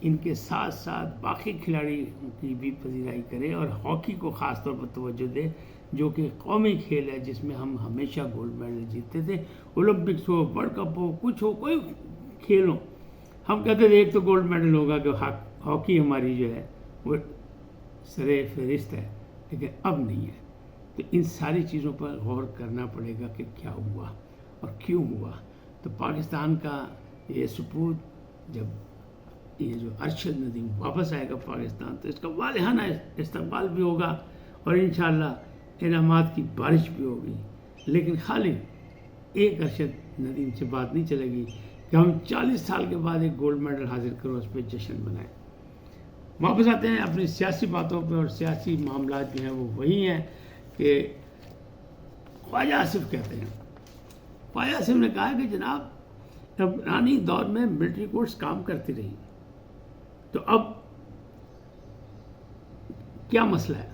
ان کے ساتھ ساتھ باقی کھلاڑی کی بھی پذیرائی کرے اور ہاکی کو خاص طور پر توجہ دے، جو کہ قومی کھیل ہے جس میں ہم ہمیشہ گولڈ میڈل جیتتے تھے۔ اولمپکس ہو، ورلڈ کپ ہو، کچھ ہو، کوئی کھیل ہو، ہم کہتے تھے ایک تو گولڈ میڈل ہوگا کہ ہاکی ہماری جو ہے وہ سرِ فہرست ہے، لیکن اب نہیں ہے۔ تو ان ساری چیزوں پر غور کرنا پڑے گا کہ کیا ہوا اور کیوں ہوا۔ تو پاکستان کا یہ سپوت، جب یہ جو ارشد ندیم واپس آئے گا پاکستان، تو اس کا والہانہ استقبال بھی ہوگا اور انشاءاللہ انعامات کی بارش بھی ہوگی۔ لیکن خالی ایک ارشد ندیم سے بات نہیں چلے گی کہ ہم 40 سال کے بعد ایک گولڈ میڈل حاصل کرو، اس پہ جشن منائیں۔ واپس آتے ہیں اپنی سیاسی باتوں پہ، اور سیاسی معاملات جو ہیں وہ وہی ہیں کہ خواجہ آصف کہتے ہیں، خواجہ آصف نے کہا کہ جناب عمرانی دور میں ملٹری کورٹس کام کرتی رہی، تو اب کیا مسئلہ ہے؟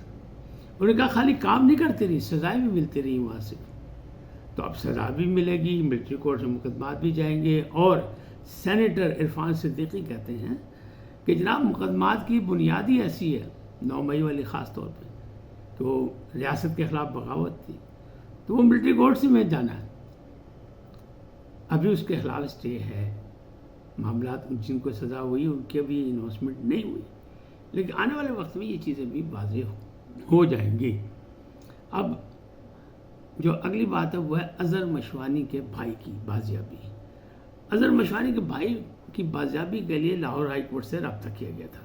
انہوں نے کہا خالی کام نہیں کرتی رہی، سزائیں بھی ملتی رہی وہاں سے، تو اب سزا بھی ملے گی، ملٹری کورٹ سے مقدمات بھی جائیں گے۔ اور سینیٹر عرفان صدیقی کہتے ہیں کہ جناب مقدمات کی بنیادی ایسی ہے، 9 مئی والی خاص طور پہ، کہ وہ ریاست کے خلاف بغاوت تھی، تو وہ ملٹری کورٹ سے میں جانا ہے۔ ابھی اس کے خلاف اسٹے ہے، معاملات جن کو سزا ہوئی ان کے بھی اناؤنسمنٹ نہیں ہوئی، لیکن آنے والے وقت میں یہ چیزیں بھی واضح ہو جائیں گی۔ اب جو اگلی بات ہے وہ ہے اظہر مشوانی کے بھائی کی بازیابی۔ اظہر مشوانی کے بھائی کی بازیابی کے لیے لاہور ہائی کورٹ سے رابطہ کیا گیا تھا،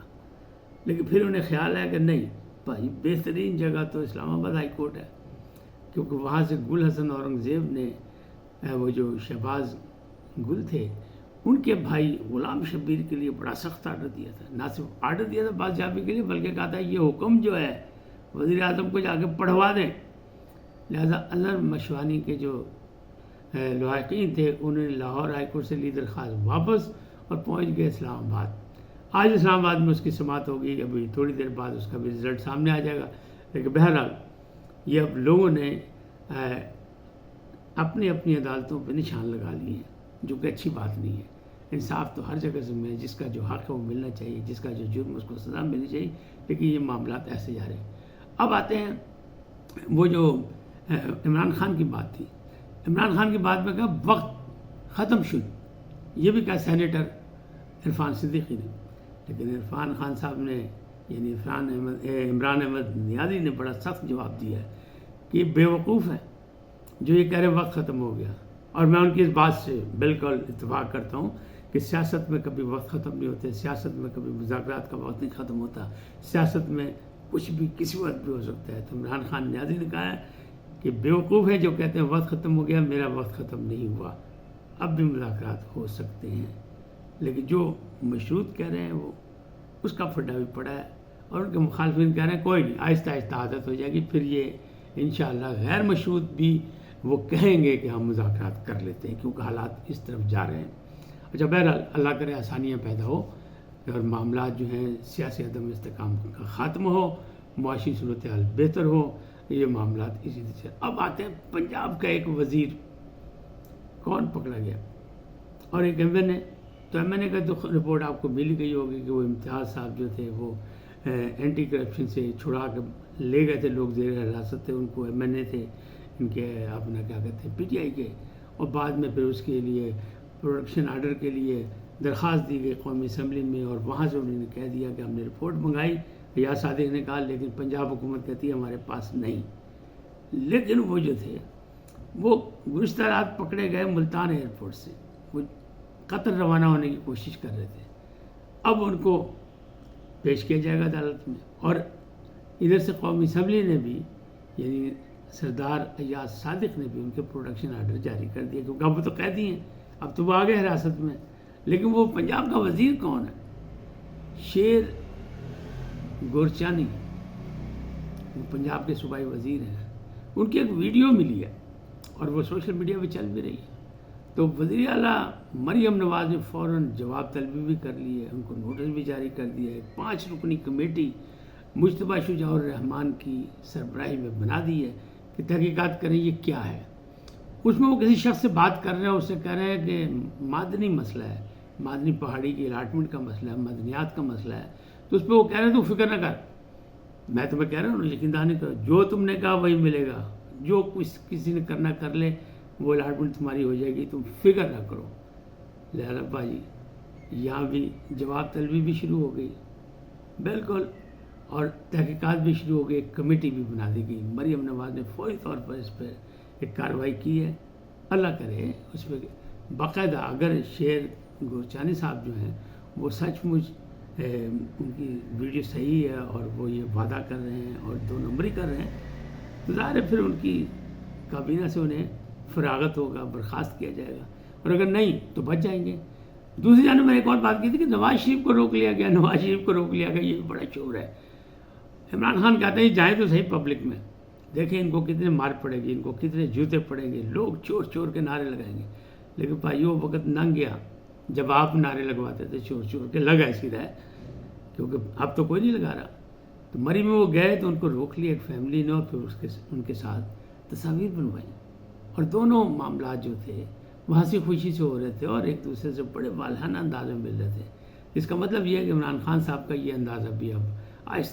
لیکن پھر انہیں خیال آیا کہ نہیں بھائی، بہترین جگہ تو اسلام آباد ہائی کورٹ ہے، کیونکہ وہاں سے گل حسن اورنگزیب نے وہ جو شہباز گل تھے ان کے بھائی غلام شبیر کے لیے بڑا سخت آرڈر دیا تھا، نہ صرف آرڈر دیا تھا بازیابی کے لیے، بلکہ کہا تھا یہ حکم جو ہے وزیر اعظم کو جا کے پڑھوا دیں۔ لہذا اظہر مشوانی کے جو لواحقین تھے انہوں نے لاہور ہائی کورٹ سے لی درخواست واپس اور پہنچ گئے اسلام آباد۔ آج اسلام آباد میں اس کی سماعت ہوگی، ابھی تھوڑی دیر بعد اس کا بھی رزلٹ سامنے آ جائے گا، لیکن بہرحال یہ اب لوگوں نے اپنی اپنی عدالتوں پہ نشان لگا لیے ہیں، جو کہ اچھی بات نہیں ہے۔ انصاف تو ہر جگہ سے ملے، جس کا جو حق ہے وہ ملنا چاہیے، جس کا جو جرم اس کو سزا ملنی چاہیے، لیکن یہ معاملات ایسے جا رہے ہیں۔ اب آتے ہیں وہ جو عمران خان کی بات تھی، عمران خان کی بات میں کہا وقت ختم شد، یہ بھی کہا سینیٹر عرفان صدیقی نے، لیکن عرفان خان صاحب نے یعنی عمران احمد نیازی نے بڑا سخت جواب دیا ہے کہ یہ بیوقوف ہے جو یہ کہہ رہے وقت ختم ہو گیا۔ اور میں ان کی اس بات سے بالکل اتفاق کرتا ہوں کہ سیاست میں کبھی وقت ختم نہیں ہوتے، سیاست میں کبھی مذاکرات کا وقت نہیں ختم ہوتا، سیاست میں کچھ بھی کسی وقت بھی ہو سکتا ہے۔ تو عمران خان نیازی نے کہا ہے کہ بیوقوف ہے جو کہتے ہیں وقت ختم ہو گیا، میرا وقت ختم نہیں ہوا، اب بھی مذاکرات ہو سکتے ہیں، لیکن جو مشروط کہہ رہے ہیں وہ اس کا پھڈا بھی پڑا ہے، اور ان کے مخالفین کہہ رہے ہیں کوئی نہیں، آہستہ آہستہ عادت ہو جائے گی، پھر یہ انشاءاللہ غیر مشروط بھی وہ کہیں گے کہ ہم مذاکرات کر لیتے ہیں، کیونکہ حالات اس طرف جا رہے ہیں۔ اچھا بہرحال اللہ کرے آسانیاں پیدا ہو اور معاملات جو ہیں سیاسی عدم استحکام کا خاتمہ ہو، معاشی صورتحال بہتر ہو، یہ معاملات اسی طرح سے۔ اب آتے ہیں پنجاب کا ایک وزیر کون پکڑا گیا اور ایک ایم این اے، تو ایم این اے کا تو رپورٹ آپ کو مل گئی ہوگی کہ وہ امتیاز صاحب جو تھے وہ اینٹی کرپشن سے چھڑا کے لے گئے تھے، لوگ زیر حراست تھے، ان کو ایم این اے تھے ان کے اپنا کیا کہتے ہیں پی ٹی آئی کے، اور بعد میں پھر اس کے لیے پروڈکشن آرڈر کے لیے درخواست دی گئی قومی اسمبلی میں، اور وہاں سے انہوں نے کہہ دیا کہ ہم نے رپورٹ منگائی، یا صادق نے کہا، لیکن پنجاب حکومت کہتی ہے ہمارے پاس نہیں۔ لیکن وہ جو تھے وہ گزشتہ رات پکڑے گئے ملتان ایئرپورٹ سے، وہ قطر روانہ ہونے کی کوشش کر رہے تھے، اب ان کو پیش کیا جائے گا عدالت میں۔ اور ادھر سے قومی اسمبلی نے بھی یعنی سردار ایاز صادق نے بھی ان کے پروڈکشن آرڈر جاری کر دیا، کیونکہ اب وہ تو قیدی ہیں، اب تو وہ آ گئے حراست میں۔ لیکن وہ پنجاب کا وزیر کون ہے؟ شیر گورچانی، وہ پنجاب کے صوبائی وزیر ہیں، ان کی ایک ویڈیو ملی ہے اور وہ سوشل میڈیا پہ چل بھی رہی ہے، تو وزیر اعلیٰ مریم نواز نے فوراً جواب طلبی بھی کر لی ہے، ان کو نوٹس بھی جاری کر دیا ہے، 5 رکنی کمیٹی مجتبیٰ شجاع الرحمان کی سربراہی میں بنا دی ہے کہ تحقیقات کریں یہ کیا ہے۔ اس میں وہ کسی شخص سے بات کر رہے ہیں، اس سے کہہ رہے ہیں کہ معدنی مسئلہ ہے، مادنی پہاڑی کی الاٹمنٹ کا مسئلہ ہے، مدنیات کا مسئلہ ہے، تو اس پہ وہ کہہ رہے ہیں تو فکر نہ کر. میں تمہیں کہہ رہا ہوں یقین دہانی کرو، جو تم نے کہا وہی ملے گا، جو کسی نے کرنا کر لے، وہ الاٹمنٹ تمہاری ہو جائے گی، تم فکر نہ کرو. لہٰذا بھائی یہاں بھی جواب طلبی بھی شروع ہو گئی بالکل، اور تحقیقات بھی شروع ہو گئی، ایک کمیٹی بھی بنا دی گئی. مریم نواز نے فوری طور پر اس پہ ایک کارروائی کی ہے. اللہ کرے اس پہ باقاعدہ اگر شیر گورچانی صاحب جو ہیں وہ سچ مچ ان کی ویڈیو صحیح ہے اور وہ یہ وعدہ کر رہے ہیں اور 2 نمبری کر رہے ہیں، تو ظاہر ہے پھر ان کی کابینہ سے انہیں فراغت ہوگا، برخاست کیا جائے گا، اور اگر نہیں تو بچ جائیں گے. دوسری جانب میں نے ایک اور بات کی تھی کہ نواز شریف کو روک لیا گیا، نواز شریف کو روک لیا گیا، یہ بھی بڑا شور ہے. عمران خان کہتے ہیں جائیں تو صحیح پبلک میں، دیکھیں ان کو کتنے مار پڑے گی، ان کو کتنے جوتے پڑیں گے، لوگ چور چور کے نعرے لگائیں گے. لیکن بھائیو وقت لنگ گیا جب آپ نعرے لگواتے تھے چور چور کے، لگا سیدھا ہے، کیونکہ اب تو کوئی نہیں لگا رہا. تو مری میں وہ گئے تو ان کو روک لیا ایک فیملی نے، اور پھر ان کے ساتھ تصاویر بنوائی، اور دونوں معاملات جو تھے وہ ہنسی خوشی سے ہو رہے تھے اور ایک دوسرے سے بڑے والہانہ انداز میں مل رہے تھے. اس کا مطلب یہ ہے کہ عمران خان صاحب کا یہ اندازہ بھی اب آہستہ